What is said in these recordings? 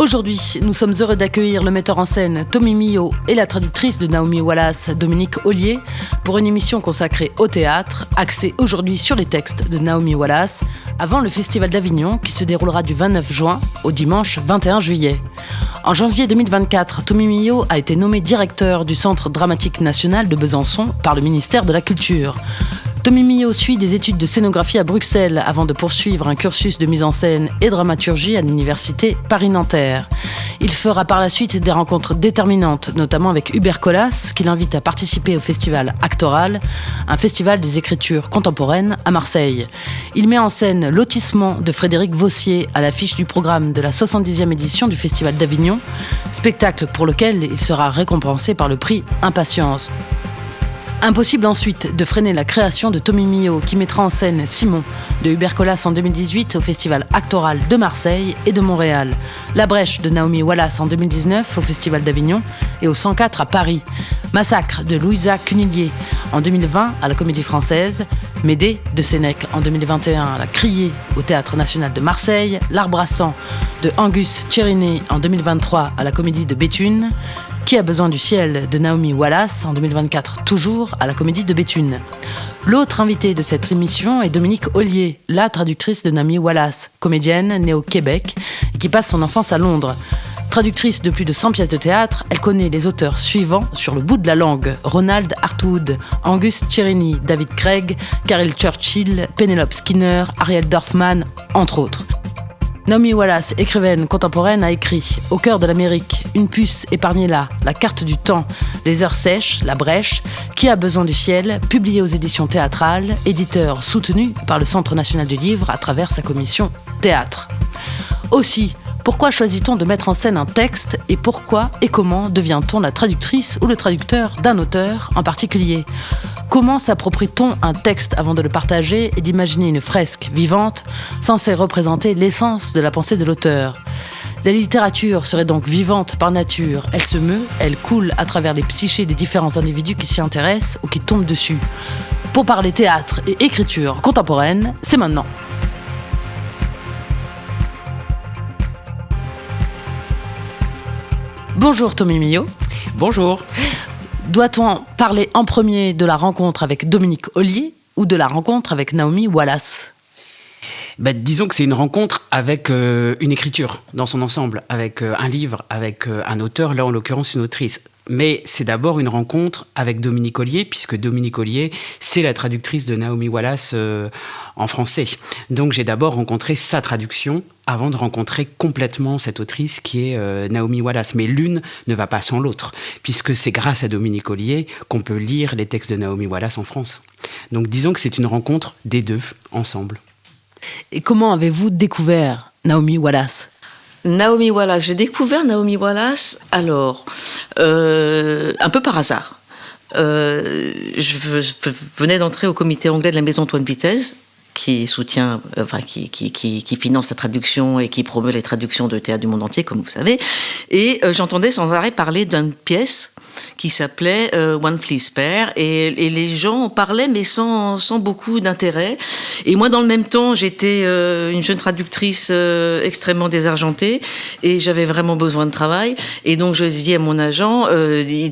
Aujourd'hui, nous sommes heureux d'accueillir le metteur en scène Tommy Millot et la traductrice de Naomi Wallace, Dominique Ollier, pour une émission consacrée au théâtre, axée aujourd'hui sur les textes de Naomi Wallace, avant le Festival d'Avignon qui se déroulera du 29 juin au dimanche 21 juillet. En janvier 2024, Tommy Millot a été nommé directeur du Centre dramatique national de Besançon par le ministère de la Culture. Tommy Millot suit des études de scénographie à Bruxelles avant de poursuivre un cursus de mise en scène et dramaturgie à l'université Paris-Nanterre. Il fera par la suite des rencontres déterminantes, notamment avec Hubert Colas, qui l'invite à participer au festival Actoral, un festival des écritures contemporaines à Marseille. Il met en scène Lotissement de Frédéric Vossier à l'affiche du programme de la 70e édition du Festival d'Avignon, spectacle pour lequel il sera récompensé par le prix Impatience. Impossible ensuite de freiner la création de Tommy Millot qui mettra en scène Simon de Hubert Colas en 2018 au Festival Actoral de Marseille et de Montréal, La Brèche de Naomi Wallace en 2019 au Festival d'Avignon et au 104 à Paris, Massacre de Louisa Cunillier en 2020 à la Comédie Française, Médée de Sénèque en 2021 à la Criée au Théâtre National de Marseille, L'Arbre à sang de Angus Tcherini en 2023 à la Comédie de Béthune, Qui a besoin du ciel de Naomi Wallace en 2024 toujours à la Comédie de Béthune. L'autre invitée de cette émission est Dominique Ollier, la traductrice de Naomi Wallace, comédienne née au Québec et qui passe son enfance à Londres. Traductrice de plus de 100 pièces de théâtre, elle connaît les auteurs suivants sur le bout de la langue: Ronald Hartwood, Angus Tcherini, David Craig, Caril Churchill, Penelope Skinner, Ariel Dorfman, entre autres. Naomi Wallace, écrivaine contemporaine, a écrit Au cœur de l'Amérique, Une puce épargnée là, La carte du temps, Les heures sèches, La brèche, Qui a besoin du ciel, publié aux éditions théâtrales, éditeur soutenu par le Centre national du livre à travers sa commission théâtre. Aussi, pourquoi choisit-on de mettre en scène un texte et pourquoi et comment devient-on la traductrice ou le traducteur d'un auteur en particulier ? Comment s'approprie-t-on un texte avant de le partager et d'imaginer une fresque vivante censée représenter l'essence de la pensée de l'auteur ? La littérature serait donc vivante par nature, elle se meut, elle coule à travers les psychés des différents individus qui s'y intéressent ou qui tombent dessus. Pour parler théâtre et écriture contemporaine, c'est maintenant. Bonjour Tommy Millot. Bonjour. Doit-on parler en premier de la rencontre avec Dominique Ollier ou de la rencontre avec Naomi Wallace ? Disons que c'est une rencontre avec une écriture dans son ensemble, avec un livre, avec un auteur, là en l'occurrence une autrice. Mais c'est d'abord une rencontre avec Dominique Ollier, puisque Dominique Ollier, c'est la traductrice de Naomi Wallace en français. Donc j'ai d'abord rencontré sa traduction avant de rencontrer complètement cette autrice qui est Naomi Wallace. Mais l'une ne va pas sans l'autre, puisque c'est grâce à Dominique Ollier qu'on peut lire les textes de Naomi Wallace en France. Donc disons que c'est une rencontre des deux, ensemble. Et comment avez-vous découvert Naomi Wallace ? Naomi Wallace, j'ai découvert Naomi Wallace alors un peu par hasard. Je venais d'entrer au comité anglais de la Maison Antoine Vitesse, qui soutient, qui finance la traduction et qui promeut les traductions de théâtre du monde entier, comme vous savez. Et j'entendais sans arrêt parler d'une pièce qui s'appelait One Flea Spare, et les gens en parlaient, mais sans beaucoup d'intérêt. Et moi, dans le même temps, j'étais une jeune traductrice extrêmement désargentée, et j'avais vraiment besoin de travail. Et donc, je dis à mon agent,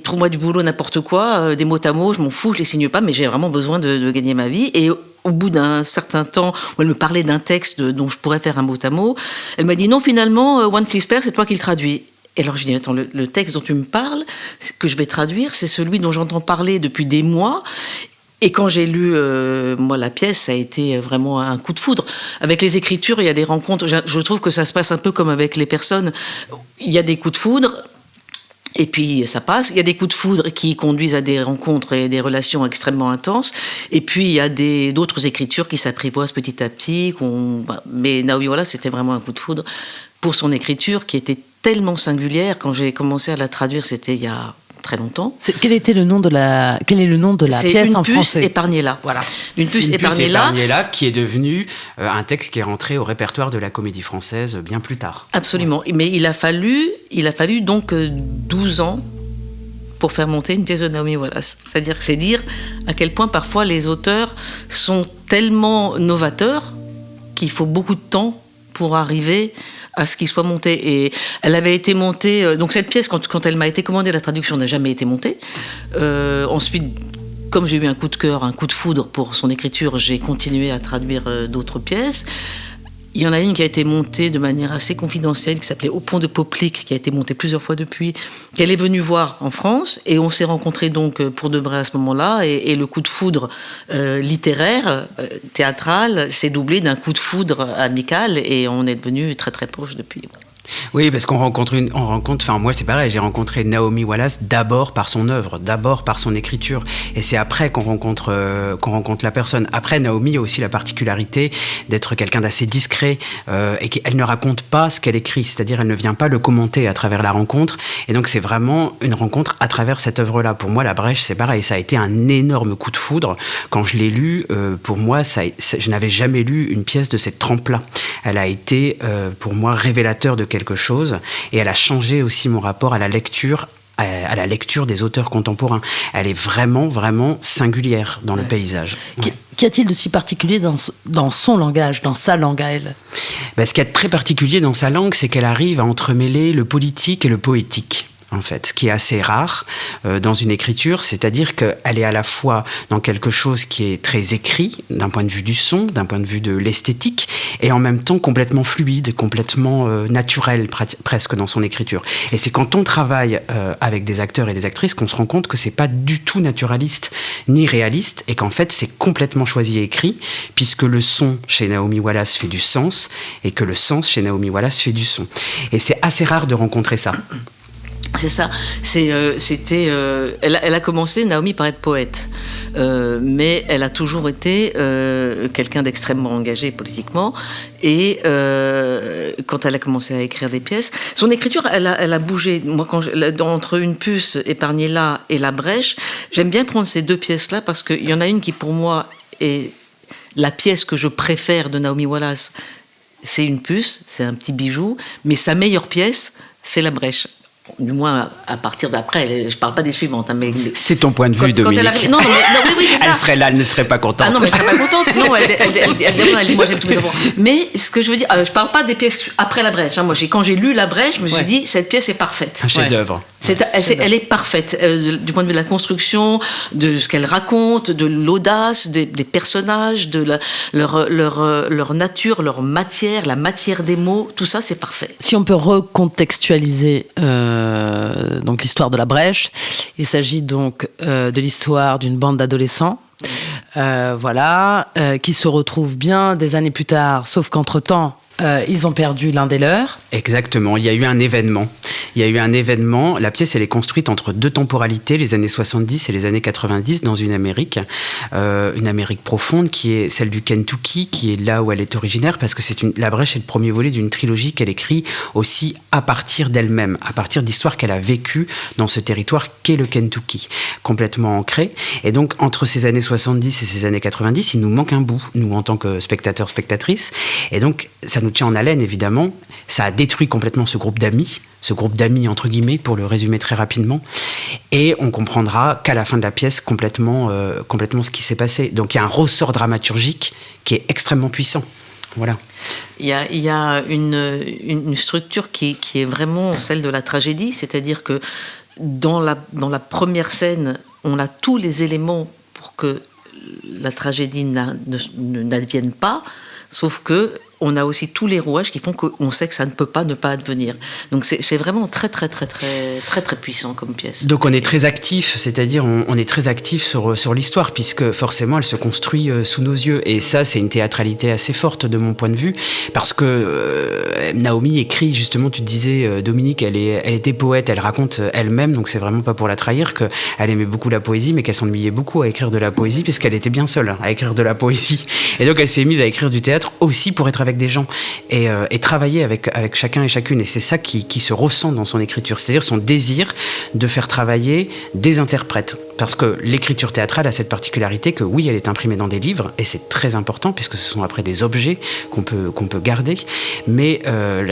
trouve-moi du boulot, n'importe quoi, des mots à mots, je m'en fous, je les signe pas, mais j'ai vraiment besoin de gagner ma vie. Et au bout d'un certain temps, où elle me parlait d'un texte dont je pourrais faire un mot à mot, elle m'a dit non, finalement, One Flea Spare, c'est toi qui le traduis. Et alors je dis, attends, le texte dont tu me parles, que je vais traduire, c'est celui dont j'entends parler depuis des mois. Et quand j'ai lu, moi, la pièce, ça a été vraiment un coup de foudre. Avec les écritures, il y a des rencontres. Je trouve que ça se passe un peu comme avec les personnes. Il y a des coups de foudre. Et puis ça passe. Il y a des coups de foudre qui conduisent à des rencontres et des relations extrêmement intenses. Et puis il y a d'autres écritures qui s'apprivoisent petit à petit. Mais Naomi Wallace, c'était vraiment un coup de foudre pour son écriture qui était tellement singulière. Quand j'ai commencé à la traduire, c'était il y a très longtemps. Quel est le nom de la pièce en français ? Une puce épargnée là. Voilà. Une puce épargnée là, qui est devenu un texte qui est rentré au répertoire de la Comédie Française bien plus tard. Absolument. Ouais. Mais il a fallu donc 12 ans pour faire monter une pièce de Naomi Wallace. C'est-à-dire que c'est dire à quel point parfois les auteurs sont tellement novateurs qu'il faut beaucoup de temps pour arriver à ce qu'il soit monté. Et elle avait été montée... donc cette pièce, quand elle m'a été commandée, la traduction n'a jamais été montée. Ensuite... Comme j'ai eu un coup de cœur, un coup de foudre pour son écriture, j'ai continué à traduire d'autres pièces. Il y en a une qui a été montée de manière assez confidentielle, qui s'appelait Au pont de Poplic, qui a été montée plusieurs fois depuis, qu'elle est venue voir en France, et on s'est rencontrés donc pour de vrai à ce moment-là, et le coup de foudre littéraire, théâtral, s'est doublé d'un coup de foudre amical, et on est devenus très très proches depuis. Oui, parce qu'on rencontre, enfin moi c'est pareil, j'ai rencontré Naomi Wallace d'abord par son œuvre, d'abord par son écriture, et c'est après qu'on rencontre la personne. Après, Naomi a aussi la particularité d'être quelqu'un d'assez discret et qu'elle ne raconte pas ce qu'elle écrit, c'est-à-dire elle ne vient pas le commenter à travers la rencontre, et donc c'est vraiment une rencontre à travers cette œuvre-là. Pour moi, La Brèche, c'est pareil, ça a été un énorme coup de foudre. Quand je l'ai lu, pour moi, je n'avais jamais lu une pièce de cette trempe-là. Elle a été, pour moi, révélateur de quelque chose, et elle a changé aussi mon rapport à la lecture des auteurs contemporains. Elle est vraiment, vraiment singulière dans le paysage. Ouais. Qu'y a-t-il de si particulier dans son langage, dans sa langue à elle ? Ce qu'il y a de très particulier dans sa langue, c'est qu'elle arrive à entremêler le politique et le poétique. En fait, ce qui est assez rare dans une écriture, c'est-à-dire qu'elle est à la fois dans quelque chose qui est très écrit, d'un point de vue du son, d'un point de vue de l'esthétique, et en même temps complètement fluide, complètement naturel presque dans son écriture. Et c'est quand on travaille avec des acteurs et des actrices qu'on se rend compte que c'est pas du tout naturaliste ni réaliste, et qu'en fait c'est complètement choisi et écrit, puisque le son chez Naomi Wallace fait du sens, et que le sens chez Naomi Wallace fait du son. Et c'est assez rare de rencontrer ça. C'est ça. Elle a commencé, Naomi, par être poète. Mais elle a toujours été quelqu'un d'extrêmement engagé politiquement. Et quand elle a commencé à écrire des pièces, son écriture, elle a bougé. Moi, entre Une puce épargnée là et La Brèche, j'aime bien prendre ces deux pièces-là parce qu'il y en a une qui, pour moi, est la pièce que je préfère de Naomi Wallace. C'est Une puce, c'est un petit bijou. Mais sa meilleure pièce, c'est La Brèche. Du moins à partir d'après, je parle pas des suivantes. Hein, mais c'est ton point de vue, Dominique. Oui, c'est ça. Elle serait là, elle ne serait pas contente. Ah non, mais elle serait pas contente. Non, elle dit, moi j'aime tous mes enfants. Mais ce que je veux dire, je parle pas des pièces après La Brèche. Hein. Moi, quand j'ai lu La Brèche, je me suis dit, cette pièce est parfaite. Un chef-d'œuvre. Elle est parfaite du point de vue de la construction, de ce qu'elle raconte, de l'audace des personnages, de leur nature, leur matière, la matière des mots. Tout ça, c'est parfait. Si on peut recontextualiser donc l'histoire de La Brèche, il s'agit donc de l'histoire d'une bande d'adolescents qui se retrouvent bien des années plus tard, sauf qu'entre-temps, ils ont perdu l'un des leurs. Exactement, il y a eu un événement. La pièce, elle est construite entre deux temporalités, les années 70 et les années 90, dans une Amérique profonde, qui est celle du Kentucky, qui est là où elle est originaire, parce que La Brèche est le premier volet d'une trilogie qu'elle écrit aussi à partir d'elle-même, à partir d'histoires qu'elle a vécues dans ce territoire qu'est le Kentucky, complètement ancré. Et donc, entre ces années 70 et ces années 90, il nous manque un bout, nous, en tant que spectateurs, spectatrices. Et donc, ça nous tient en haleine, évidemment. Ça a détruit complètement ce groupe d'amis entre guillemets, pour le résumer très rapidement, et on comprendra qu'à la fin de la pièce complètement ce qui s'est passé. Donc il y a un ressort dramaturgique qui est extrêmement puissant. Voilà. Il y a une structure qui est vraiment celle de la tragédie, c'est-à-dire que dans la première scène, on a tous les éléments pour que la tragédie n'advienne pas, sauf que on a aussi tous les rouages qui font qu'on sait que ça ne peut pas ne pas advenir. Donc c'est vraiment très très très très très très puissant comme pièce. Donc on est très actif, c'est-à-dire on est très actif sur l'histoire, puisque forcément elle se construit sous nos yeux, et ça c'est une théâtralité assez forte de mon point de vue, parce que Naomi écrit, justement, tu te disais, Dominique, elle était poète, elle raconte elle-même, donc c'est vraiment pas pour la trahir, qu'elle aimait beaucoup la poésie, mais qu'elle s'ennuyait beaucoup à écrire de la poésie, puisqu'elle était bien seule à écrire de la poésie, et donc elle s'est mise à écrire du théâtre aussi pour être avec des gens, et travailler avec chacun et chacune, et c'est ça qui se ressent dans son écriture, c'est-à-dire son désir de faire travailler des interprètes Parce que l'écriture théâtrale a cette particularité que oui, elle est imprimée dans des livres, et c'est très important, puisque ce sont après des objets qu'on peut garder, mais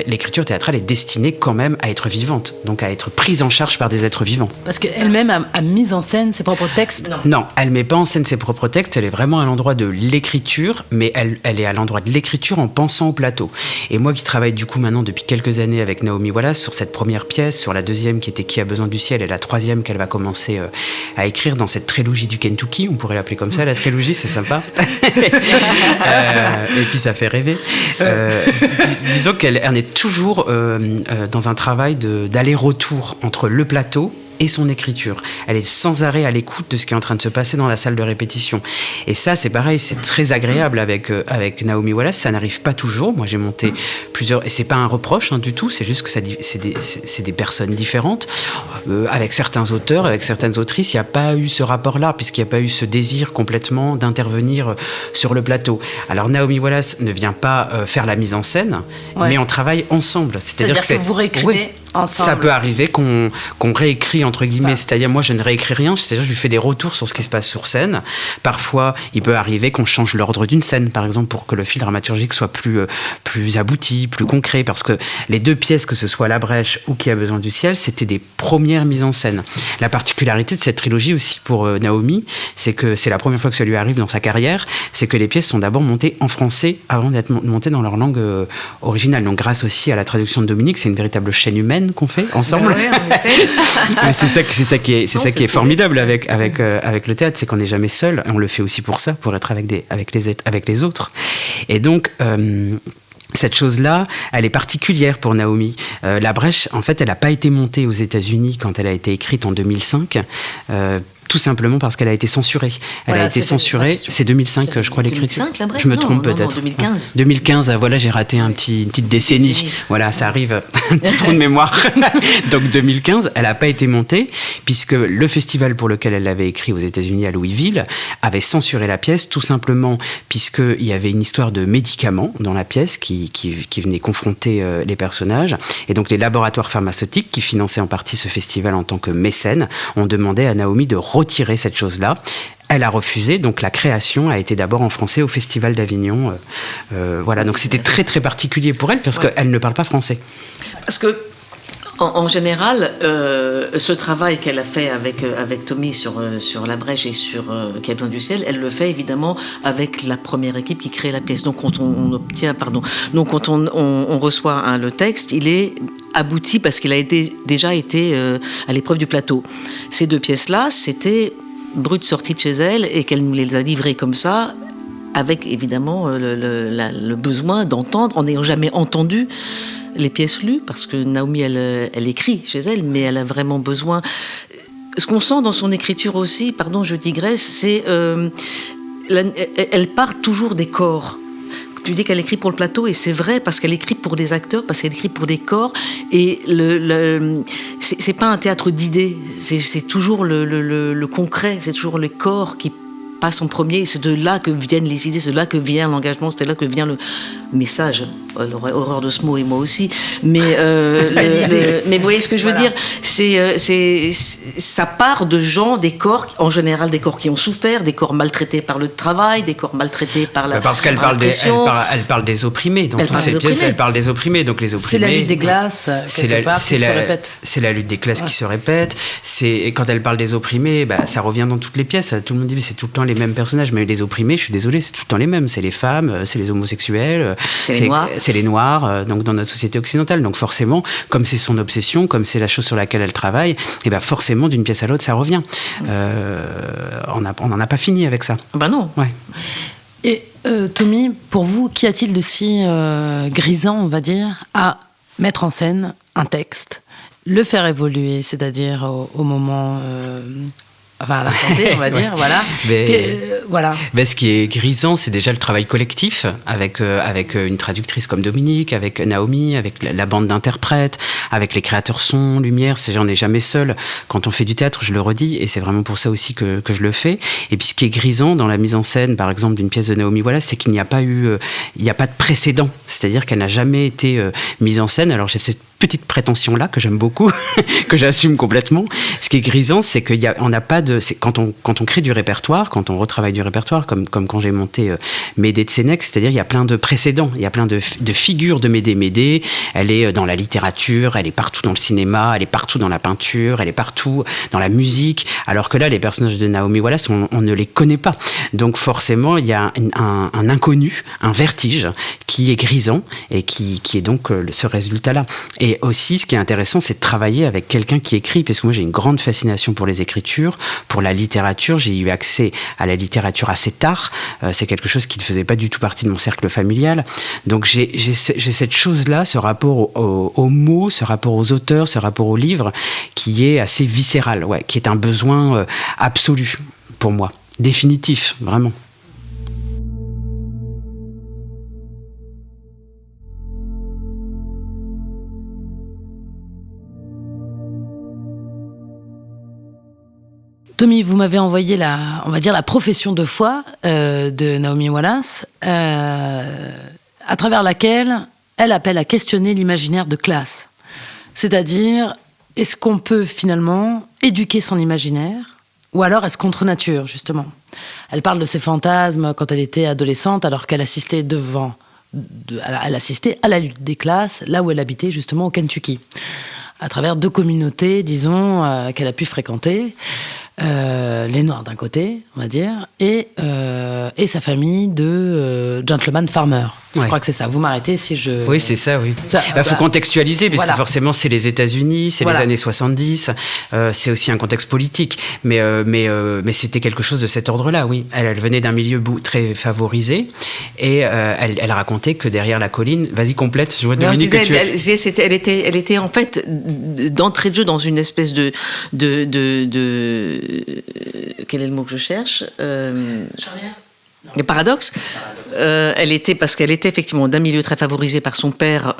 l'écriture théâtrale est destinée quand même à être vivante, donc à être prise en charge par des êtres vivants. Parce qu'elle-même a mis en scène ses propres textes. Non, elle met pas en scène ses propres textes, elle est vraiment à l'endroit de l'écriture, mais elle est à l'endroit de l'écriture en pensant au plateau. Et moi qui travaille du coup maintenant depuis quelques années avec Naomi Wallace sur cette première pièce, sur la deuxième qui était Qui a besoin du ciel, et la troisième qu'elle va commencer à écrire dans cette trilogie du Kentucky, on pourrait l'appeler comme ça, la trilogie, c'est sympa. Et puis ça fait rêver. Disons qu'elle est toujours dans un travail d'aller-retour entre le plateau et son écriture. Elle est sans arrêt à l'écoute de ce qui est en train de se passer dans la salle de répétition. Et ça, c'est pareil, c'est très agréable avec Naomi Wallace. Ça n'arrive pas toujours. Moi, j'ai monté plusieurs... Et c'est pas un reproche du tout, c'est juste que c'est des personnes différentes. Avec certains auteurs, avec certaines autrices, il n'y a pas eu ce rapport-là, puisqu'il n'y a pas eu ce désir complètement d'intervenir sur le plateau. Alors, Naomi Wallace ne vient pas faire la mise en scène, mais on travaille ensemble. C'est-à-dire que vous réécrivez ensemble. Ça peut arriver qu'on réécrit entre guillemets, c'est-à-dire moi je ne réécris rien, c'est-à-dire je lui fais des retours sur ce qui se passe sur scène. Parfois il peut arriver qu'on change l'ordre d'une scène par exemple pour que le fil dramaturgique soit plus abouti, plus concret, parce que les deux pièces, que ce soit La Brèche ou Qui a besoin du ciel, c'était des premières mises en scène. La particularité de cette trilogie aussi pour Naomi, c'est que c'est la première fois que ça lui arrive dans sa carrière, c'est que les pièces sont d'abord montées en français avant d'être montées dans leur langue originale. Donc grâce aussi à la traduction de Dominique, c'est une véritable chaîne humaine qu'on fait ensemble. Ouais, on essaie. Mais c'est ça qui est formidable avec le théâtre, c'est qu'on n'est jamais seul. On le fait aussi pour ça, pour être avec les autres. Et donc cette chose-là, elle est particulière pour Naomi. La Brèche, en fait, elle n'a pas été montée aux États-Unis quand elle a été écrite en 2005. Tout simplement parce qu'elle a été censurée. Elle a été censurée, c'est 2005, je crois, l'écriture. 2005, la Brèche ? Je me trompe non, peut-être. 2015. 2015, voilà, j'ai raté une petite décennie. Voilà, ça arrive, un petit trou de mémoire. Donc 2015, elle n'a pas été montée, puisque le festival pour lequel elle l'avait écrit aux États-Unis, à Louisville, avait censuré la pièce, tout simplement puisqu'il y avait une histoire de médicaments dans la pièce qui venait confronter les personnages. Et donc les laboratoires pharmaceutiques, qui finançaient en partie ce festival en tant que mécènes, ont demandé à Naomi de retirer cette chose-là. Elle a refusé, donc la création a été d'abord en français au Festival d'Avignon. Voilà, donc c'était très très particulier pour elle, parce qu'elle ne parle pas français. Parce que en général, ce travail qu'elle a fait avec Tommy sur La Brèche et sur Qui a besoin du ciel, elle le fait évidemment avec la première équipe qui crée la pièce. Donc quand on reçoit le texte, il est abouti parce qu'il a déjà été à l'épreuve du plateau. Ces deux pièces-là, c'était brut sorties de chez elle et qu'elle nous les a livrées comme ça, avec évidemment le besoin d'entendre, en n'ayant jamais entendu les pièces lues, parce que Naomi, elle écrit chez elle, mais elle a vraiment besoin... Ce qu'on sent dans son écriture aussi, pardon, je digresse, c'est... elle part toujours des corps. Tu dis qu'elle écrit pour le plateau, et c'est vrai, parce qu'elle écrit pour des acteurs, parce qu'elle écrit pour des corps, et c'est pas un théâtre d'idées, c'est toujours le concret, c'est toujours le corps qui passe en premier, et c'est de là que viennent les idées, c'est de là que vient l'engagement, c'est de là que vient le message. Horreur de ce mot, et moi aussi. Mais vous voyez ce que je veux dire, ça part de gens, des corps, en général des corps qui ont souffert, des corps maltraités par le travail, des corps maltraités par la parce qu'elle elle parle des opprimés. Dans toutes ces pièces, elle parle des opprimés. Donc les opprimés. C'est la lutte des classes, quelque part, qui se répète. C'est la lutte des classes qui se répète. Et quand elle parle des opprimés, ça revient dans toutes les pièces. Tout le monde dit mais c'est tout le temps les mêmes personnages. Mais les opprimés, je suis désolé, c'est tout le temps les mêmes. C'est les femmes, c'est les homosexuels, c'est les noirs, donc dans notre société occidentale. Donc forcément, comme c'est son obsession, comme c'est la chose sur laquelle elle travaille, et forcément d'une pièce à l'autre, ça revient. On n'en a pas fini avec ça. Ben non. Ouais. Et Tommy, pour vous, qu'y a-t-il de si grisant, on va dire, à mettre en scène un texte, le faire évoluer, c'est-à-dire au moment... à l'instant T, on va dire, voilà. Mais ce qui est grisant, c'est déjà le travail collectif avec une traductrice comme Dominique, avec Naomi, avec la bande d'interprètes, avec les créateurs son, lumière. On n'est jamais seul. Quand on fait du théâtre, je le redis, et c'est vraiment pour ça aussi que je le fais. Et puis ce qui est grisant dans la mise en scène, par exemple, d'une pièce de Naomi Wallace, c'est qu'il n'y a pas de précédent. C'est-à-dire qu'elle n'a jamais été mise en scène. Alors j'ai fait petite prétention-là, que j'aime beaucoup, que j'assume complètement. Ce qui est grisant, c'est qu'on n'a pas de... Quand on crée du répertoire, quand on retravaille du répertoire, comme quand j'ai monté Médée de Sénèque, c'est-à-dire il y a plein de précédents, il y a plein de figures de Médée. Médée, elle est dans la littérature, elle est partout dans le cinéma, elle est partout dans la peinture, elle est partout dans la musique, alors que là, les personnages de Naomi Wallace, on ne les connaît pas. Donc forcément, il y a un inconnu, un vertige qui est grisant et qui est donc ce résultat-là. Et aussi, ce qui est intéressant, c'est de travailler avec quelqu'un qui écrit, parce que moi, j'ai une grande fascination pour les écritures, pour la littérature. J'ai eu accès à la littérature assez tard. C'est quelque chose qui ne faisait pas du tout partie de mon cercle familial. Donc, j'ai cette chose-là, ce rapport aux mots, ce rapport aux auteurs, ce rapport aux livres, qui est assez viscéral, qui est un besoin absolu pour moi, définitif, vraiment. Tommy, vous m'avez envoyé on va dire la profession de foi de Naomi Wallace, à travers laquelle elle appelle à questionner l'imaginaire de classe. C'est-à-dire, est-ce qu'on peut finalement éduquer son imaginaire, ou alors est-ce contre nature, justement ? Elle parle de ses fantasmes quand elle était adolescente, alors qu'elle assistait elle assistait à la lutte des classes, là où elle habitait, justement, au Kentucky, à travers 2 communautés, disons, qu'elle a pu fréquenter. Les Noirs d'un côté, on va dire, et sa famille de gentleman farmer. Je crois que c'est ça. Vous m'arrêtez si je... Oui, c'est ça, oui. Il faut contextualiser, parce que forcément, c'est les États-Unis, c'est les années 70, c'est aussi un contexte politique. Mais c'était quelque chose de cet ordre-là, oui. Elle venait d'un milieu très favorisé, et elle racontait que derrière la colline... Vas-y, complète, je vois Dominique que tu... Elle était en fait d'entrée de jeu dans une espèce de quel est le mot que je cherche Charrière. Le paradoxe. Parce qu'elle était effectivement d'un milieu très favorisé par son père,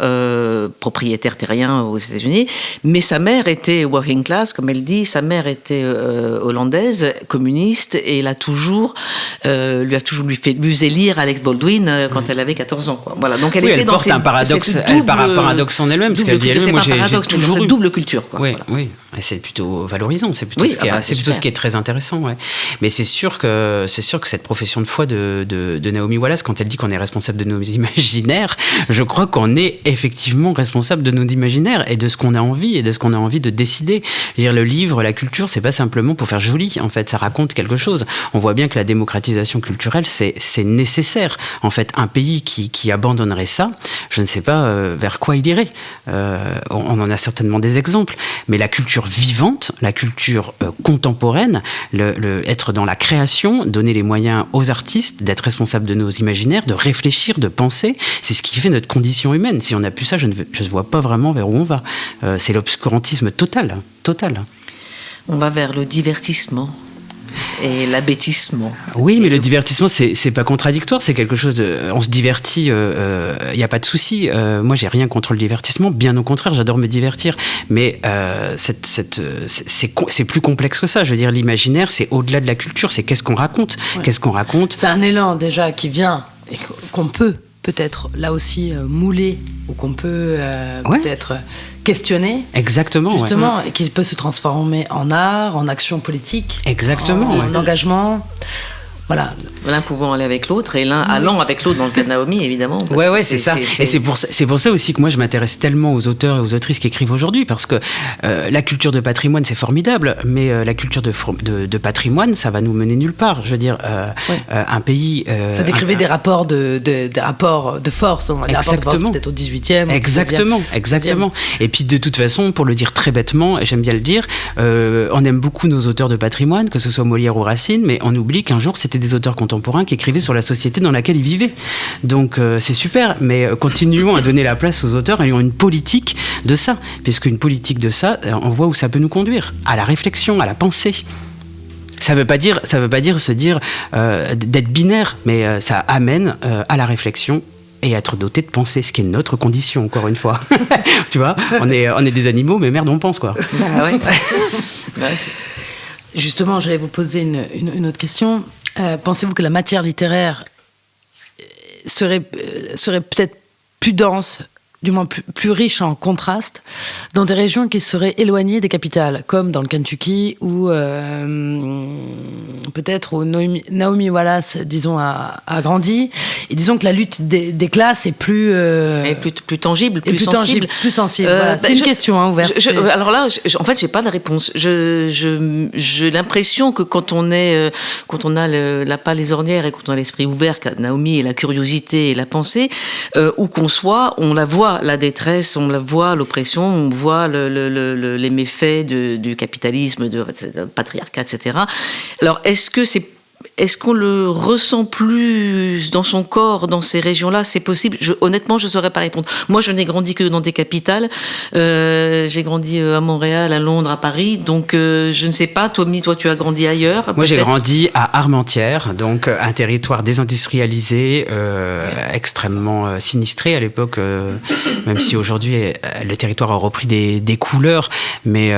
propriétaire terrien aux États-Unis, mais sa mère était working class, comme elle dit. Sa mère était hollandaise, communiste, et lui a toujours fait lire Alex Baldwin quand elle avait 14 ans. Quoi. Voilà. Donc elle porte un paradoxe. Elle part un paradoxe en elle-même, parce qu'elle dit elle-même, moi j'ai toujours eu double culture. Quoi. Oui, voilà. oui. Et c'est plutôt valorisant. C'est plutôt ce qui est très intéressant. Ouais. Mais c'est sûr que cette profession de foi de Naomi Wallace, quand elle dit qu'on est responsable de nos imaginaires, je crois qu'on est effectivement responsable de nos imaginaires et de ce qu'on a envie et de ce qu'on a envie de décider. Lire le livre, la culture, c'est pas simplement pour faire joli. En fait, ça raconte quelque chose. On voit bien que la démocratisation culturelle, c'est nécessaire. En fait, un pays qui abandonnerait ça, je ne sais pas vers quoi il irait. On en a certainement des exemples. Mais la culture vivante, la culture contemporaine, être dans la création, donner les moyens aux artistes d'être responsables de nos imaginaires, de réfléchir, de penser, c'est ce qui fait notre condition humaine. Si on n'a plus ça, je ne vois pas vraiment vers où on va. C'est l'obscurantisme total. On va vers le divertissement et l'abêtissement. Oui, mais le divertissement, c'est pas contradictoire, c'est quelque chose de... On se divertit, il n'y a pas de souci. Moi, j'ai rien contre le divertissement, bien au contraire, j'adore me divertir. Mais c'est plus complexe que ça. Je veux dire, l'imaginaire, c'est au-delà de la culture, c'est qu'est-ce qu'on raconte. Ouais. Qu'est-ce qu'on raconte. C'est un élan déjà qui vient et qu'on peut peut-être là aussi mouler, ou qu'on peut peut-être questionner. Exactement. Justement, et qui peut se transformer en art, en action politique. Exactement. En engagement. Voilà. L'un pouvant aller avec l'autre, et l'un allant avec l'autre dans le cas de Naomi, évidemment. Ouais, c'est ça. Et c'est pour ça aussi que moi, je m'intéresse tellement aux auteurs et aux autrices qui écrivent aujourd'hui, parce que la culture de patrimoine, c'est formidable, mais la culture de patrimoine, ça va nous mener nulle part. Je veux dire, un pays... ça décrivait des rapports de force, on va dire, rapports de force peut-être au 18e. Exactement. Et puis, de toute façon, pour le dire très bêtement, et j'aime bien le dire, on aime beaucoup nos auteurs de patrimoine, que ce soit Molière ou Racine, mais on oublie qu'un jour, c'était des auteurs contemporains qui écrivaient sur la société dans laquelle ils vivaient. Donc c'est super, mais continuons à donner la place aux auteurs ayant une politique de ça, puisqu'une politique de ça, on voit où ça peut nous conduire, à la réflexion, à la pensée. Ça veut pas dire se dire d'être binaire, mais ça amène à la réflexion et à être doté de pensée, ce qui est notre condition, encore une fois. Tu vois, on est des animaux, mais merde, on pense, quoi. Ah ouais. Justement, j'allais vous poser une autre question. Pensez-vous que la matière littéraire serait peut-être plus dense du moins plus riche en contraste, dans des régions qui seraient éloignées des capitales, comme dans le Kentucky, ou peut-être où Naomi Wallace, disons, a grandi. Et disons que la lutte des classes est plus tangible, plus sensible. Tangible, plus sensible. Voilà. C'est une question ouverte. Alors là, en fait, j'ai pas de réponse. J'ai l'impression que quand on a la pâle les ornières et quand on a l'esprit ouvert, Naomi et la curiosité et la pensée, où qu'on soit, on la voit, la détresse, on la voit, l'oppression, on voit les méfaits du capitalisme, du patriarcat, etc. Alors, est-ce qu'on le ressent plus dans son corps, dans ces régions-là? C'est possible. Honnêtement, je ne saurais pas répondre. Moi, je n'ai grandi que dans des capitales. J'ai grandi à Montréal, à Londres, à Paris. Donc, je ne sais pas. Toi, tu as grandi ailleurs? Moi, j'ai grandi à Armentières, donc un territoire désindustrialisé, extrêmement sinistré à l'époque, même si aujourd'hui, le territoire a repris des couleurs. Mais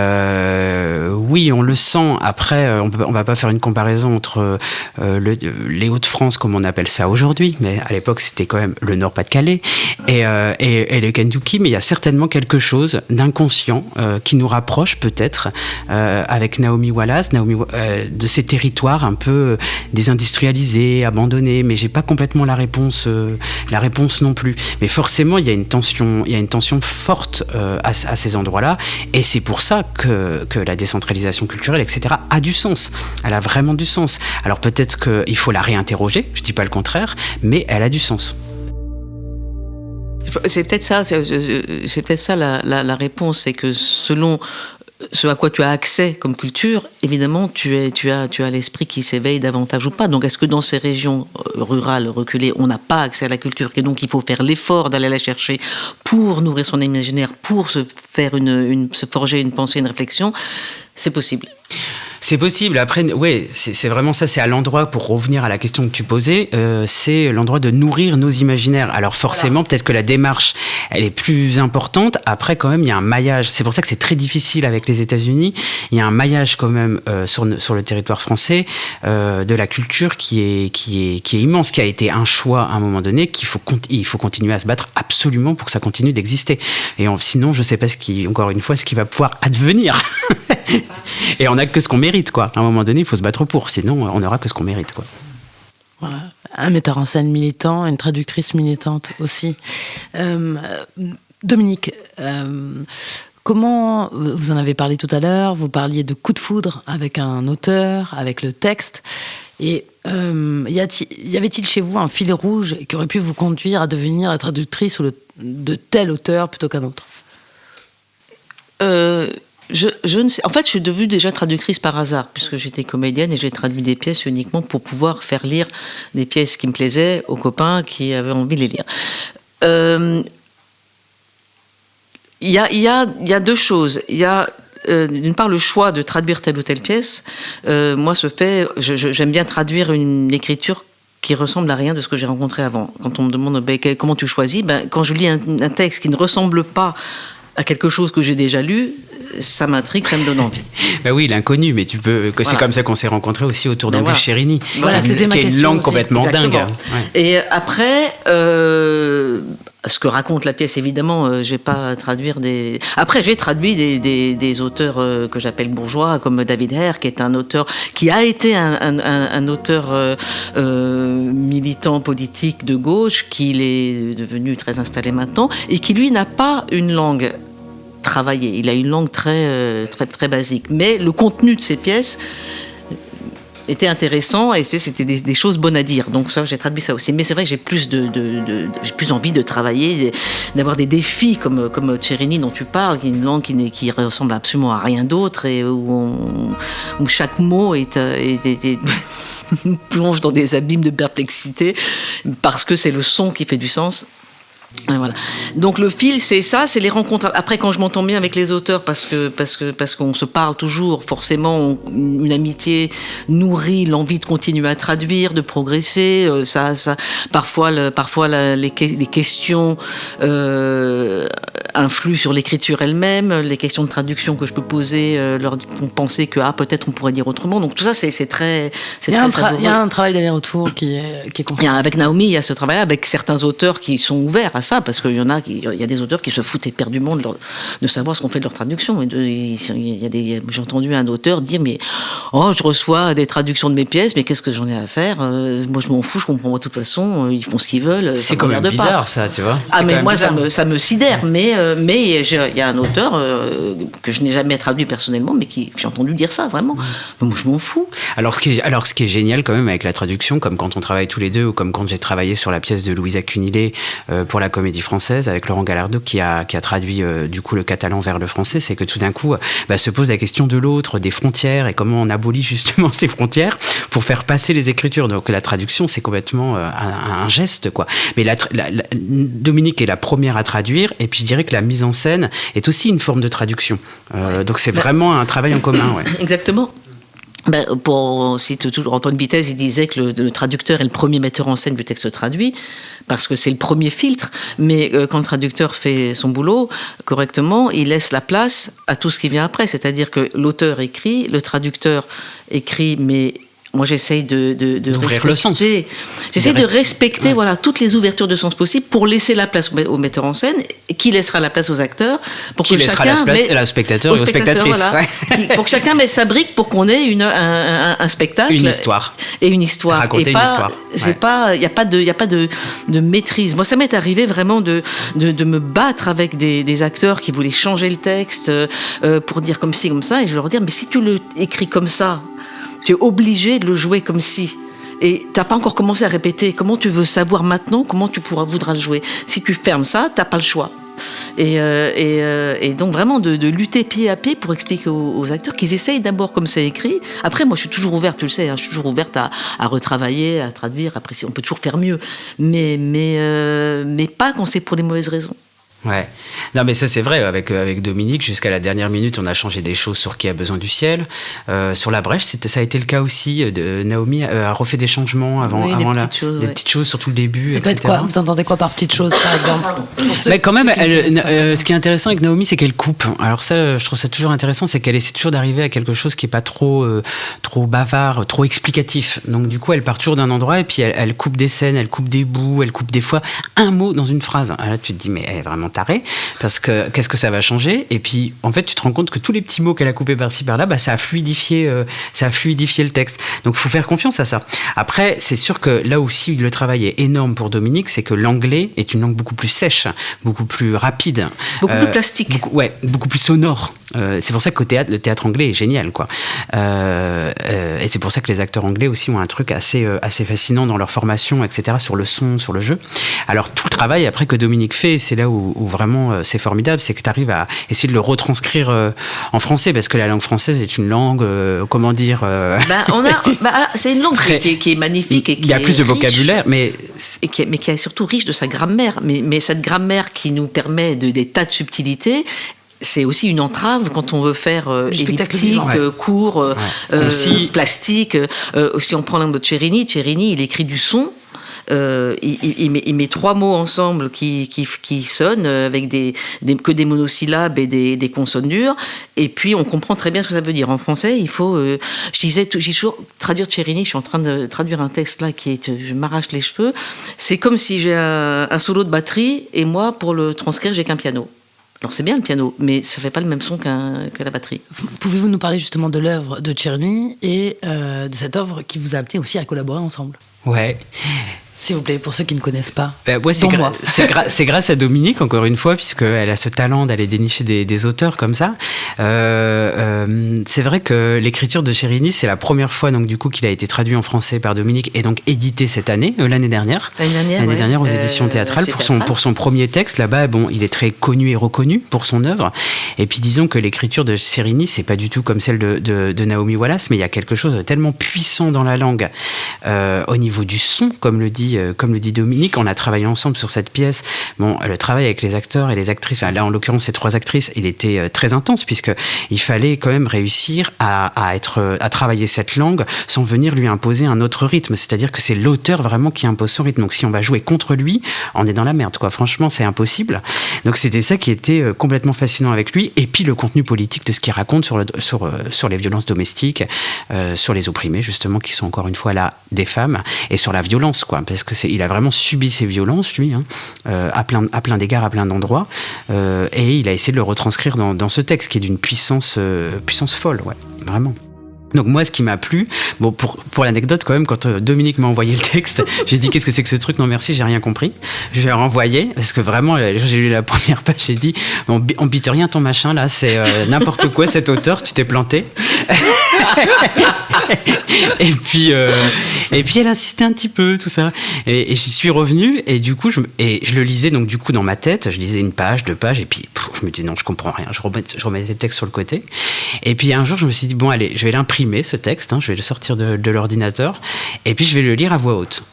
oui, on le sent. Après, on ne va pas faire une comparaison entre les Hauts-de-France, comme on appelle ça aujourd'hui, mais à l'époque c'était quand même le Nord-Pas-de-Calais et le Kentucky, mais il y a certainement quelque chose d'inconscient qui nous rapproche peut-être avec Naomi Wallace, de ces territoires un peu désindustrialisés, abandonnés, mais j'ai pas complètement la réponse non plus. Mais forcément il y a une tension forte à ces endroits-là, et c'est pour ça que la décentralisation culturelle, etc., a du sens. Elle a vraiment du sens. Alors peut-être qu'il faut la réinterroger, je ne dis pas le contraire, mais elle a du sens. C'est peut-être ça la réponse, c'est que selon ce à quoi tu as accès comme culture, évidemment, tu as l'esprit qui s'éveille davantage ou pas. Donc, est-ce que dans ces régions rurales, reculées, on n'a pas accès à la culture, et donc il faut faire l'effort d'aller la chercher pour nourrir son imaginaire, pour se forger une pensée, une réflexion? C'est possible. C'est possible. Après, ouais, c'est vraiment ça. C'est à l'endroit, pour revenir à la question que tu posais, c'est l'endroit de nourrir nos imaginaires. Alors forcément, peut-être que la démarche, elle est plus importante. Après, quand même, il y a un maillage. C'est pour ça que c'est très difficile avec les États-Unis. Il y a un maillage quand même sur le territoire français de la culture qui est immense, qui a été un choix à un moment donné, il faut continuer à se battre absolument pour que ça continue d'exister. Et sinon, je ne sais pas encore une fois, ce qui va pouvoir advenir. Et on n'a que ce qu'on mérite, quoi. À un moment donné, il faut se battre pour, sinon on n'aura que ce qu'on mérite, quoi. Voilà. Un metteur en scène militant, une traductrice militante aussi. Dominique, comment, vous en avez parlé tout à l'heure, vous parliez de coup de foudre avec un auteur, avec le texte, et y avait-il chez vous un fil rouge qui aurait pu vous conduire à devenir la traductrice de tel auteur plutôt qu'un autre? Je ne sais. En fait, je suis devenue déjà traductrice par hasard, puisque j'étais comédienne et j'ai traduit des pièces uniquement pour pouvoir faire lire des pièces qui me plaisaient aux copains qui avaient envie de les lire. Il y a deux choses. Il y a d'une part le choix de traduire telle ou telle pièce. Moi, j'aime bien traduire une écriture qui ressemble à rien de ce que j'ai rencontré avant. Quand on me demande comment tu choisis, quand je lis un texte qui ne ressemble pas à quelque chose que j'ai déjà lu, ça m'intrigue, ça me donne envie. Ben oui, l'inconnu, mais c'est comme ça qu'on s'est rencontrés aussi autour d'Ambush Chérini, voilà, qui est une langue complètement dingue. Ouais. Et après, ce que raconte la pièce, évidemment, je vais pas traduire des... Après, j'ai traduit des auteurs que j'appelle bourgeois, comme David Hare, qui est un auteur qui a été un auteur militant politique de gauche, qu'il est devenu très installé maintenant, et qui, lui, n'a pas une langue travaillée. Il a une langue très, très, très basique. Mais le contenu de ses pièces était intéressant et c'était des choses bonnes à dire. Donc ça, j'ai traduit ça aussi. Mais c'est vrai que j'ai plus envie de travailler, d'avoir des défis comme Chérini dont tu parles, qui est une langue qui ressemble absolument à rien d'autre et où chaque mot plonge dans des abîmes de perplexité parce que c'est le son qui fait du sens. Voilà. Donc le fil, c'est ça, c'est les rencontres. Après, quand je m'entends bien avec les auteurs, parce qu'on se parle toujours, forcément, une amitié nourrit l'envie de continuer à traduire, de progresser. Parfois les questions influent sur l'écriture elle-même, les questions de traduction que je peux poser leur font penser que peut-être on pourrait dire autrement. Donc tout ça, c'est très savoureux. Il y a un travail d'aller-retour qui est constant. Avec Naomi, il y a ce travail avec certains auteurs qui sont ouverts à ça, parce qu'il y a des auteurs qui se foutent éperdument de savoir ce qu'on fait de leur traduction. J'ai entendu un auteur dire mais je reçois des traductions de mes pièces, mais qu'est-ce que j'en ai à faire? Moi, je m'en fous, je comprends de toute façon. Ils font ce qu'ils veulent. C'est quand même bizarre, ça, tu vois. Mais moi, ça me sidère. Mais il y a un auteur que je n'ai jamais traduit personnellement, mais j'ai entendu dire ça vraiment. Moi, je m'en fous. Alors, ce qui est génial quand même avec la traduction, comme quand on travaille tous les deux, ou comme quand j'ai travaillé sur la pièce de Louisa Cunillet pour la Comédie Française avec Laurent Gallardo qui a traduit du coup le catalan vers le français, c'est que tout d'un coup se pose la question de l'autre, des frontières et comment on abolit justement ces frontières pour faire passer les écritures. Donc la traduction, c'est complètement un geste, quoi. Mais Dominique est la première à traduire, et puis je dirais que la mise en scène est aussi une forme de traduction. Donc c'est vraiment un travail en commun. Ouais. Exactement. Pour citer toujours Antoine Vitesse, il disait que le traducteur est le premier metteur en scène du texte traduit, parce que c'est le premier filtre, mais quand le traducteur fait son boulot correctement, il laisse la place à tout ce qui vient après, c'est-à-dire que l'auteur écrit, le traducteur écrit, mais moi, j'essaye d'ouvrir le sens. J'essaye de respecter toutes les ouvertures de sens possibles pour laisser la place au metteur en scène, qui laissera la place aux acteurs, pour qui que laissera chacun la place aux spectateurs et aux spectatrices. Voilà, pour que chacun mette sa brique pour qu'on ait un spectacle, une histoire et une histoire. Raconter une histoire. Il n'y a pas de maîtrise. Moi, ça m'est arrivé vraiment de me battre avec des acteurs qui voulaient changer le texte pour dire comme ci, comme ça, et je leur dis mais si tu le écris comme ça, tu es obligé de le jouer comme si. Et tu n'as pas encore commencé à répéter. Comment tu veux savoir maintenant comment tu voudras le jouer? Si tu fermes ça, tu n'as pas le choix. Et donc vraiment de lutter pied à pied pour expliquer aux acteurs qu'ils essayent d'abord comme c'est écrit. Après, moi, je suis toujours ouverte, tu le sais, je suis toujours ouverte à retravailler, à traduire. Après, on peut toujours faire mieux. Mais pas quand c'est pour des mauvaises raisons. Ouais. Non, mais ça c'est vrai, avec Dominique, jusqu'à la dernière minute, on a changé des choses sur Qui a besoin du ciel. Sur La Brèche, ça a été le cas aussi. Naomi a refait des changements avant des petites choses, surtout le début, ça peut être quoi? Vous entendez quoi par petites choses, par exemple? Mais quand même, ce qui est intéressant avec Naomi, c'est qu'elle coupe. Alors ça, je trouve ça toujours intéressant, c'est qu'elle essaie toujours d'arriver à quelque chose qui est pas trop bavard, trop explicatif. Donc du coup, elle part toujours d'un endroit et puis elle coupe des scènes, elle coupe des bouts, elle coupe des fois un mot dans une phrase. Alors là, tu te dis, mais elle est vraiment tarée, parce que qu'est-ce que ça va changer? Et puis en fait tu te rends compte que tous les petits mots qu'elle a coupés par-ci par-là, ça a fluidifié le texte. Donc il faut faire confiance à ça. Après, c'est sûr que là aussi le travail est énorme pour Dominique, c'est que l'anglais est une langue beaucoup plus sèche, beaucoup plus rapide, beaucoup plus plastique, beaucoup plus sonore. C'est pour ça que le théâtre anglais est génial, quoi. Et c'est pour ça que les acteurs anglais aussi ont un truc assez fascinant dans leur formation, etc., sur le son, sur le jeu. Alors tout le travail après que Dominique fait, c'est là où vraiment c'est formidable, c'est que tu arrives à essayer de le retranscrire en français, parce que la langue française est une langue, comment dire... c'est une langue qui est magnifique. Il y a plus de vocabulaire, mais qui est surtout riche de sa grammaire. Mais cette grammaire qui nous permet des tas de subtilités, c'est aussi une entrave quand on veut faire elliptique, court, plastique. Si on prend l'angle de Chérini, il écrit du son. Il met trois mots ensemble qui sonnent avec que des monosyllabes et des consonnes dures, et puis on comprend très bien ce que ça veut dire. En français, il faut, j'ai toujours traduire Chérini, je suis en train de traduire un texte là je m'arrache les cheveux. C'est comme si j'ai un solo de batterie et moi pour le transcrire j'ai qu'un piano. Alors c'est bien le piano, mais ça fait pas le même son que la batterie. Pouvez-vous nous parler justement de l'œuvre de Chérini et de cette œuvre qui vous a amené aussi à collaborer ensemble? Ouais. S'il vous plaît, pour ceux qui ne connaissent pas. C'est grâce à Dominique, encore une fois, puisqu'elle a ce talent d'aller dénicher des auteurs comme ça. C'est vrai que l'écriture de Chérini, c'est la première fois donc, du coup, qu'il a été traduit en français par Dominique et donc édité cette année, l'année dernière. L'année dernière aux éditions théâtrales, pour son premier texte. Là-bas, il est très connu et reconnu pour son œuvre. Et puis disons que l'écriture de Chérini, c'est pas du tout comme celle de Naomi Wallace, mais il y a quelque chose de tellement puissant dans la langue, au niveau du son, comme le dit comme le dit Dominique, on a travaillé ensemble sur cette pièce. Bon, le travail avec les acteurs et les actrices, là en l'occurrence ces 3 actrices, il était très intense puisque il fallait quand même réussir à travailler cette langue sans venir lui imposer un autre rythme. C'est-à-dire que c'est l'auteur vraiment qui impose son rythme. Donc si on va jouer contre lui, on est dans la merde, quoi. Franchement, c'est impossible. Donc c'était ça qui était complètement fascinant avec lui. Et puis le contenu politique de ce qu'il raconte sur les violences domestiques, sur les opprimés justement, qui sont encore une fois là des femmes, et sur la violence, quoi, parce que il a vraiment subi ces violences, lui, à plein d'égards, à plein d'endroits, et il a essayé de le retranscrire dans ce texte qui est d'une puissance folle, ouais, vraiment. Donc moi, ce qui m'a plu, bon, pour l'anecdote quand même, quand Dominique m'a envoyé le texte, j'ai dit qu'est-ce que c'est que ce truc? Non merci, j'ai rien compris. Je l'ai renvoyé parce que vraiment, j'ai lu la première page, j'ai dit on bite rien ton machin là, c'est n'importe quoi cet auteur, tu t'es planté. et puis elle insistait un petit peu, tout ça, et j'y suis revenu, et du coup je le lisais, donc du coup dans ma tête, je lisais 1 page, 2 pages, et puis je me disais non, je comprends rien, je remettais le texte sur le côté, et puis un jour je me suis dit bon allez, je vais l'imprimer ce texte, je vais le sortir de l'ordinateur, et puis je vais le lire à voix haute.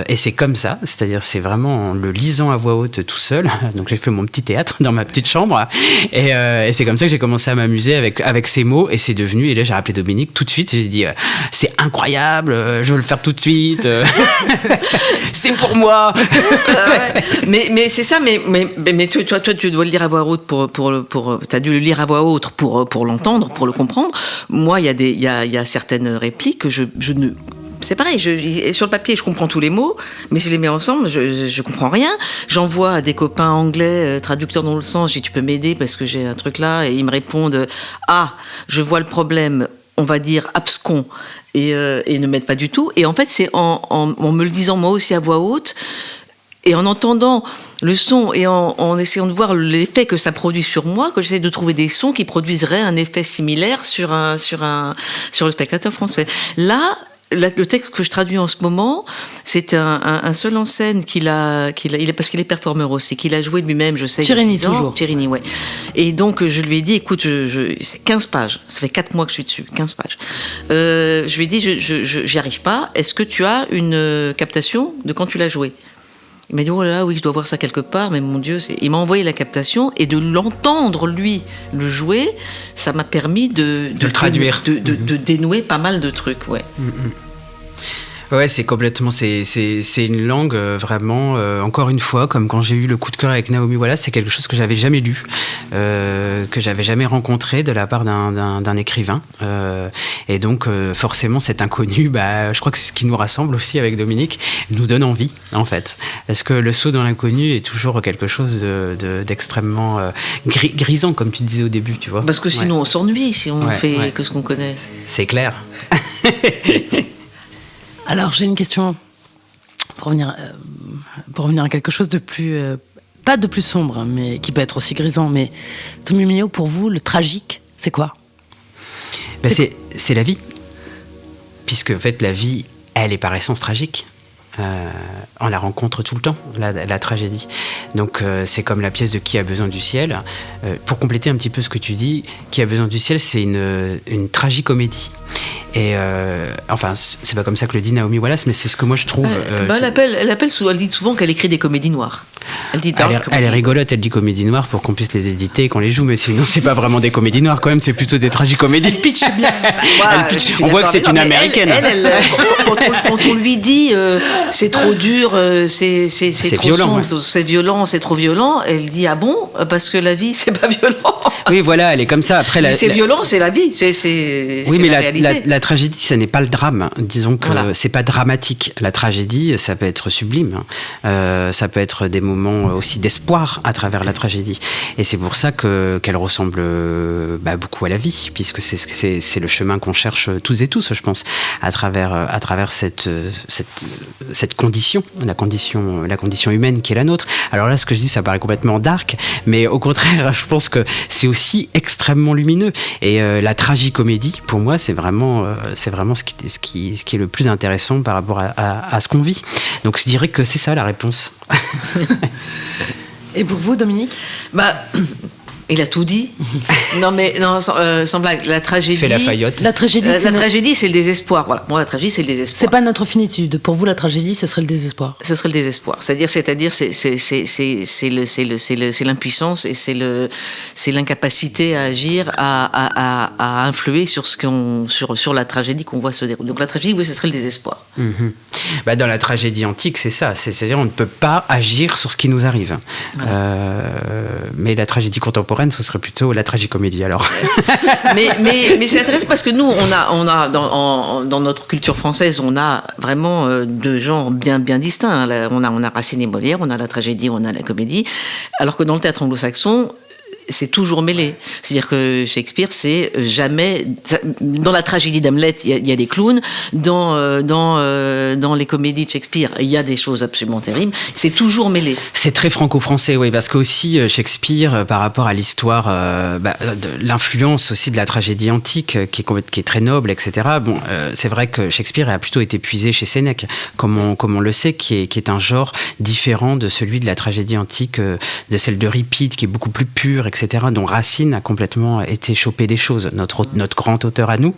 Et c'est comme ça, c'est-à-dire c'est vraiment en le lisant à voix haute tout seul, donc j'ai fait mon petit théâtre dans ma petite chambre, et c'est comme ça que j'ai commencé à m'amuser avec ces mots, et c'est devenu, et là j'ai rappelé Dominique tout de suite, j'ai dit c'est incroyable, je veux le faire tout de suite, c'est pour moi. Mais c'est ça, mais toi tu dois le lire à voix haute t'as dû le lire à voix haute pour l'entendre, pour le comprendre. Moi il y a certaines répliques que je ne... C'est pareil, sur le papier, je comprends tous les mots, mais si je les mets ensemble, je comprends rien. J'envoie à des copains anglais, traducteurs dans le sens, je dis tu peux m'aider parce que j'ai un truc là, et ils me répondent je vois le problème, on va dire abscon, et ne m'aident pas du tout. Et en fait, c'est en me le disant moi aussi à voix haute, et en entendant le son et en essayant de voir l'effet que ça produit sur moi, que j'essaie de trouver des sons qui produiseraient un effet similaire sur le spectateur français. Là, le texte que je traduis en ce moment, c'est un seul en scène parce qu'il est performeur aussi, qu'il a joué lui-même, je sais. Chérini, toujours. Chérini, ouais. Et donc, je lui ai dit, écoute, c'est 15 pages. Ça fait 4 mois que je suis dessus, 15 pages. Je lui ai dit, j'y arrive pas. Est-ce que tu as une captation de quand tu l'as joué? Il m'a dit, oh là là, oui, je dois voir ça quelque part, mais mon Dieu, il m'a envoyé la captation, et de l'entendre, lui, le jouer, ça m'a permis de le traduire. De dénouer pas mal de trucs, ouais. Ouais, c'est complètement, c'est une langue vraiment, encore une fois, comme quand j'ai eu le coup de cœur avec Naomi Wallace, c'est quelque chose que j'avais jamais lu, que j'avais jamais rencontré de la part d'un écrivain, et donc forcément cet inconnu, je crois que c'est ce qui nous rassemble aussi avec Dominique, nous donne envie en fait, parce que le saut dans l'inconnu est toujours quelque chose d'extrêmement grisant, comme tu disais au début, tu vois. Parce que sinon on s'ennuie si on fait que ce qu'on connaît. C'est clair. Alors, j'ai une question pour revenir à quelque chose de plus... pas de plus sombre, mais qui peut être aussi grisant. Mais Tommy Mio, pour vous, le tragique, c'est quoi? C'est la vie. Puisque, en fait, la vie, elle est par essence tragique. On la rencontre tout le temps, la tragédie. Donc c'est comme la pièce de Qui a besoin du ciel. Pour compléter un petit peu ce que tu dis, Qui a besoin du ciel, c'est une tragicomédie. Et enfin, c'est pas comme ça que le dit Naomi Wallace, mais c'est ce que moi je trouve. Elle dit souvent qu'elle écrit des comédies noires. Elle est rigolote, elle dit comédie noire pour qu'on puisse les éditer et qu'on les joue, mais sinon c'est pas vraiment des comédies noires quand même, c'est plutôt des tragicomédies. Elle pitch bien. On voit que c'est une américaine. Quand on lui dit c'est trop dur, c'est trop violent, sombre, c'est violent, c'est trop violent, elle dit ah bon, parce que la vie c'est pas violent. Oui, voilà, elle est comme ça. Après, violent, c'est la vie, c'est oui, mais la réalité. La tragédie, ça n'est pas le drame. Disons que c'est pas dramatique. La tragédie, ça peut être sublime. Ça peut être des moments aussi d'espoir à travers la tragédie. Et c'est pour ça qu'elle ressemble beaucoup à la vie, puisque c'est le chemin qu'on cherche toutes et tous, je pense, à travers cette condition, la condition humaine qui est la nôtre. Alors là, ce que je dis, ça paraît complètement dark, mais au contraire, je pense que c'est aussi extrêmement lumineux. Et la tragicomédie, pour moi, c'est vraiment ce qui est le plus intéressant par rapport à ce qu'on vit. Donc je dirais que c'est ça la réponse. Et pour vous, Dominique ? Il a tout dit. Non, sans blague, la tragédie. Fait la faillotte. La tragédie, c'est le désespoir. Voilà. Moi, la tragédie, c'est le désespoir. C'est pas notre finitude. Pour vous, la tragédie, ce serait le désespoir. Ce serait le désespoir. C'est-à-dire, c'est l'impuissance et c'est l'incapacité à agir, à influer sur la tragédie qu'on voit se dérouler. Donc la tragédie, oui, ce serait le désespoir. Bah, dans la tragédie antique, c'est ça. C'est-à-dire, on ne peut pas agir sur ce qui nous arrive. Voilà. Mais la tragédie contemporaine, ce serait plutôt la tragicomédie alors. mais c'est intéressant parce que nous, on a dans notre culture française, on a vraiment deux genres bien distincts. On a Racine et Molière, on a la tragédie, on a la comédie, alors que dans le théâtre anglo-saxon, c'est toujours mêlé. C'est-à-dire que Shakespeare, c'est jamais... Dans la tragédie d'Hamlet, il y a des clowns. Dans les comédies de Shakespeare, il y a des choses absolument terribles. C'est toujours mêlé. C'est très franco-français, oui, parce qu'aussi Shakespeare, par rapport à l'histoire, l'influence aussi de la tragédie antique, qui est très noble, etc. Bon, c'est vrai que Shakespeare a plutôt été puisé chez Sénèque, comme on le sait, qui est un genre différent de celui de la tragédie antique, de celle d'Euripide, qui est beaucoup plus pure, etc., dont Racine a complètement été chopé des choses, notre grand auteur à nous,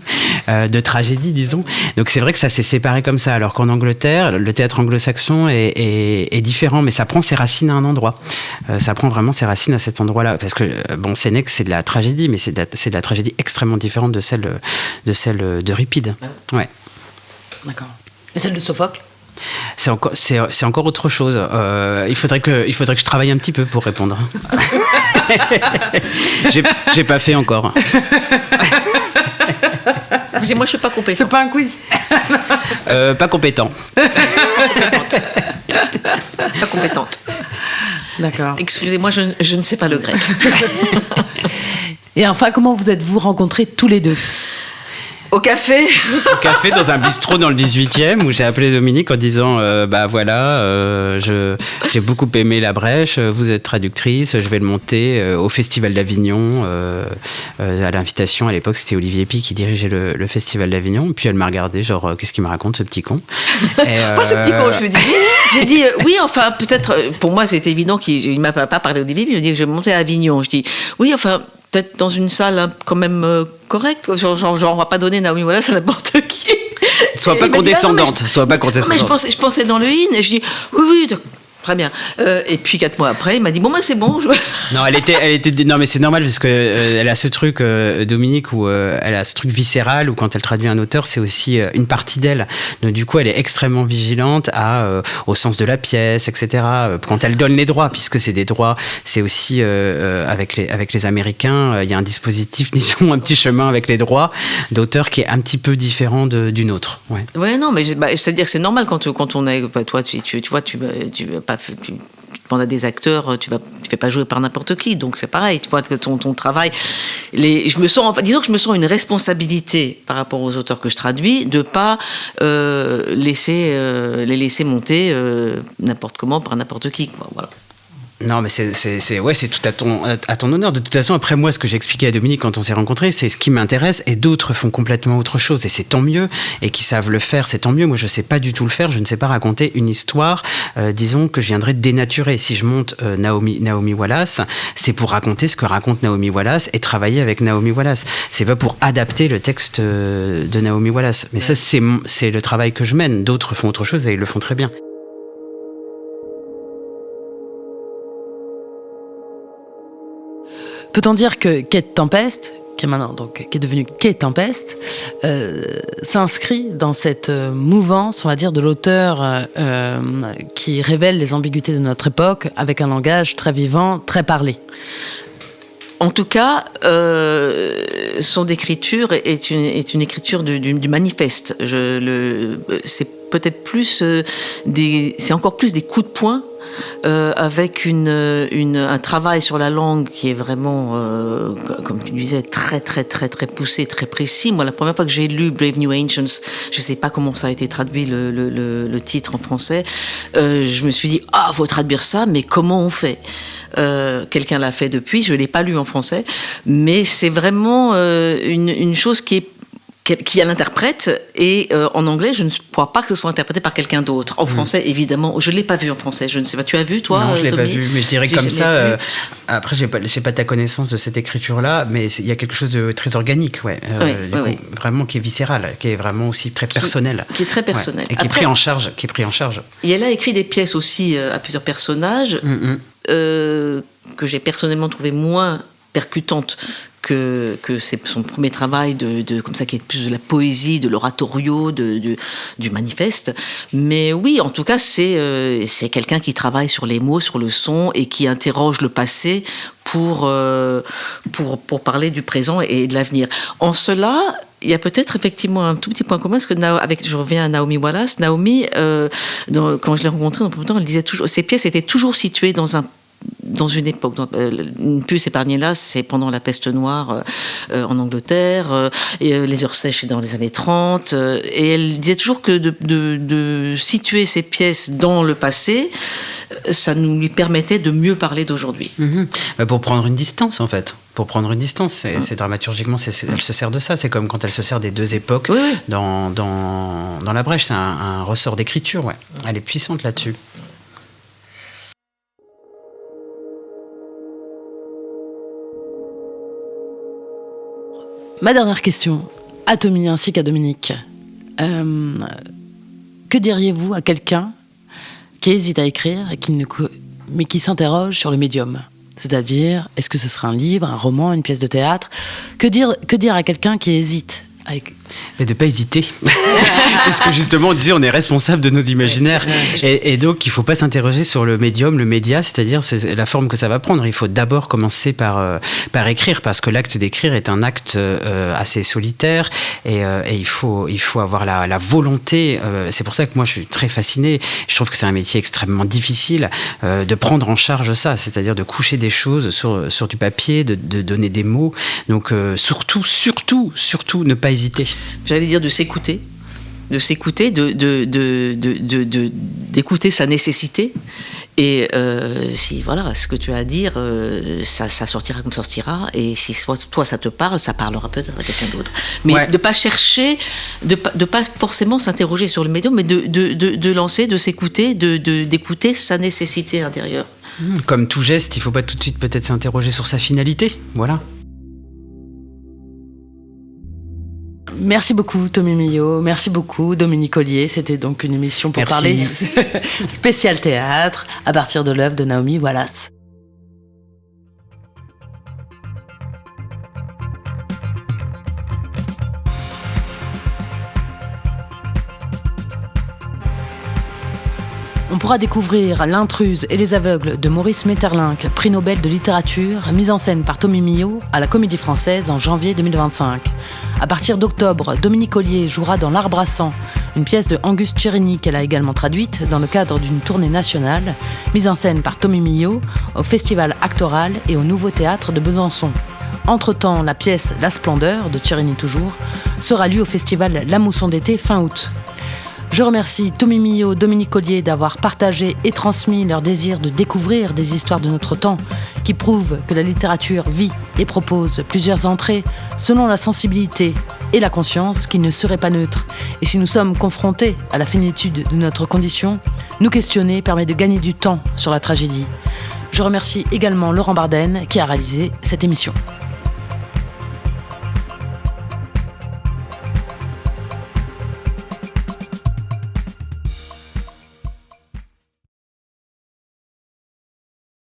de tragédie, disons. Donc c'est vrai que ça s'est séparé comme ça, alors qu'en Angleterre, le théâtre anglo-saxon est différent, mais ça prend ses racines à un endroit. Ça prend vraiment ses racines à cet endroit-là, parce que, Sénèque, c'est de la tragédie, mais c'est de la tragédie extrêmement différente de celle d'Euripide. Ouais. D'accord. Et celle de Sophocle ? C'est encore autre chose. Il faudrait que je travaille un petit peu pour répondre. J'ai pas fait encore. Moi, je suis pas compétente. C'est pas un quiz. Pas compétent. Pas compétente. D'accord. Excusez-moi, je ne sais pas le grec. Et enfin, comment vous êtes-vous rencontrés tous les deux ? Au café. Dans un bistrot dans le 18e, où j'ai appelé Dominique en disant j'ai beaucoup aimé La Brèche, vous êtes traductrice, je vais le monter au Festival d'Avignon, à l'invitation, à l'époque c'était Olivier Pi qui dirigeait le Festival d'Avignon, puis elle m'a regardé genre qu'est-ce qu'il me raconte ce petit con. Pas ce petit con, je me dis. J'ai dit oui, enfin peut-être, pour moi c'était évident qu'il ne m'a pas parlé d'Olivier, mais il m'a dit que je vais monter à Avignon. Je dis oui, enfin peut-être dans une salle quand même correcte, genre on va pas donner Naomi Wallace à n'importe qui. Sois pas condescendante. Je pensais dans le in et je dis oui, très bien. Et puis 4 mois après, il m'a dit bon c'est bon. Non, elle était. Non, mais c'est normal parce que elle a ce truc, Dominique, où elle a ce truc viscéral où quand elle traduit un auteur, c'est aussi une partie d'elle. Donc du coup, elle est extrêmement vigilante au sens de la pièce, etc. Quand elle donne les droits, puisque c'est des droits, c'est aussi avec les Américains, il y a un dispositif, disons un petit chemin avec les droits d'auteur qui est un petit peu différent d'une autre. Ouais. Ouais, non, mais c'est-à-dire que c'est normal quand on est, toi, tu vois, tu demandes à des acteurs, tu fais pas jouer par n'importe qui, donc c'est pareil, tu vois que ton travail, disons que je me sens une responsabilité par rapport aux auteurs que je traduis, de pas les laisser monter n'importe comment par n'importe qui, quoi, voilà. Non, mais c'est tout à ton honneur. De toute façon, après moi, ce que j'ai expliqué à Dominique quand on s'est rencontrés, c'est ce qui m'intéresse, et d'autres font complètement autre chose, et c'est tant mieux, et qui savent le faire, c'est tant mieux. Moi, je sais pas du tout le faire, je ne sais pas raconter une histoire, disons, que je viendrais dénaturer. Si je monte Naomi Wallace, c'est pour raconter ce que raconte Naomi Wallace, et travailler avec Naomi Wallace. C'est pas pour adapter le texte de Naomi Wallace. Mais ça, c'est le travail que je mène. D'autres font autre chose, et ils le font très bien. Peut-on dire que Quai Tempest, qui est devenu Quai Tempest, s'inscrit dans cette mouvance, on va dire, de l'auteur qui révèle les ambiguïtés de notre époque avec un langage très vivant, très parlé? En tout cas, son écriture est une écriture du manifeste. C'est peut-être plus c'est encore plus des coups de poing. Avec un travail sur la langue qui est vraiment, comme tu disais, très très très très poussé, très précis. Moi, la première fois que j'ai lu Brave New Ancients, je ne sais pas comment ça a été traduit le titre en français. Je me suis dit faut traduire ça, mais comment on fait? Quelqu'un l'a fait depuis. Je l'ai pas lu en français, mais c'est vraiment une chose qui qui l'interprète, et en anglais, je ne crois pas que ce soit interprété par quelqu'un d'autre. En français, évidemment, je ne l'ai pas vu en français, je ne sais pas, tu as vu toi? Non, je ne l'ai Tommy? pas vu, mais je dirais J'ai comme ça, après je n'ai pas ta connaissance de cette écriture-là, mais il y a quelque chose de très organique, vraiment qui est viscéral, qui est vraiment aussi très personnel. Qui est très personnel. Et qui est pris en charge. Et elle a écrit des pièces aussi à plusieurs personnages, que j'ai personnellement trouvé moins percutantes que c'est son premier travail comme ça, qui est plus de la poésie, de l'oratorio, du manifeste. Mais oui, en tout cas, c'est quelqu'un qui travaille sur les mots, sur le son, et qui interroge le passé pour parler du présent et de l'avenir. En cela, il y a peut-être effectivement un tout petit point commun, parce que je reviens à Naomi Wallace. Naomi, quand je l'ai rencontrée, elle disait toujours, ses pièces étaient toujours situées dans une époque. Une puce épargnée là, c'est pendant la peste noire en Angleterre, et les heures sèches, c'est dans les années 30. Et elle disait toujours que de situer ces pièces dans le passé, ça nous lui permettait de mieux parler d'aujourd'hui. Pour prendre une distance, en fait. Pour prendre une distance, c'est dramaturgiquement, elle se sert de ça. C'est comme quand elle se sert des deux époques dans la brèche. C'est un ressort d'écriture, ouais. Elle est puissante là-dessus. Ma dernière question, à Tommy ainsi qu'à Dominique. Que diriez-vous à quelqu'un qui hésite à écrire mais qui s'interroge sur le médium? C'est-à-dire, est-ce que ce sera un livre, un roman, une pièce de théâtre? Que dire à quelqu'un qui hésite Mais de ne pas hésiter. Parce que justement, on disait, on est responsable de nos imaginaires. Et donc, il ne faut pas s'interroger sur le médium, le média, c'est-à-dire c'est la forme que ça va prendre. Il faut d'abord commencer par écrire, parce que l'acte d'écrire est un acte assez solitaire. Et il faut avoir la volonté. C'est pour ça que moi, je suis très fasciné. Je trouve que c'est un métier extrêmement difficile de prendre en charge ça, c'est-à-dire de coucher des choses sur du papier, de donner des mots. Donc, surtout, ne pas hésiter. J'allais dire de s'écouter, d'écouter sa nécessité. Et si voilà, ce que tu as à dire, ça sortira comme sortira. Et si toi ça te parle, ça parlera peut-être à quelqu'un d'autre. Mais de pas chercher, de pas forcément s'interroger sur le médium, mais de lancer, de s'écouter, d'écouter sa nécessité intérieure. Comme tout geste, il ne faut pas tout de suite peut-être s'interroger sur sa finalité. Voilà. Merci beaucoup Tommy Millot, merci beaucoup Dominique Ollier. C'était donc une émission pour parler spécial théâtre à partir de l'œuvre de Naomi Wallace. On pourra découvrir L'intruse et les aveugles de Maurice Maeterlinck, prix Nobel de littérature, mise en scène par Tommy Millot à la Comédie Française en janvier 2025. À partir d'octobre, Dominique Ollier jouera dans L'Arbre à sang, une pièce de Angus Tcherini qu'elle a également traduite dans le cadre d'une tournée nationale, mise en scène par Tommy Millot au Festival Actoral et au Nouveau Théâtre de Besançon. Entre-temps, la pièce La Splendeur, de Tcherini toujours, sera lue au Festival La Mousson d'été fin août. Je remercie Tommy Millot, Dominique Ollier d'avoir partagé et transmis leur désir de découvrir des histoires de notre temps qui prouvent que la littérature vit et propose plusieurs entrées selon la sensibilité et la conscience qui ne seraient pas neutres. Et si nous sommes confrontés à la finitude de notre condition, nous questionner permet de gagner du temps sur la tragédie. Je remercie également Laurent Barden qui a réalisé cette émission.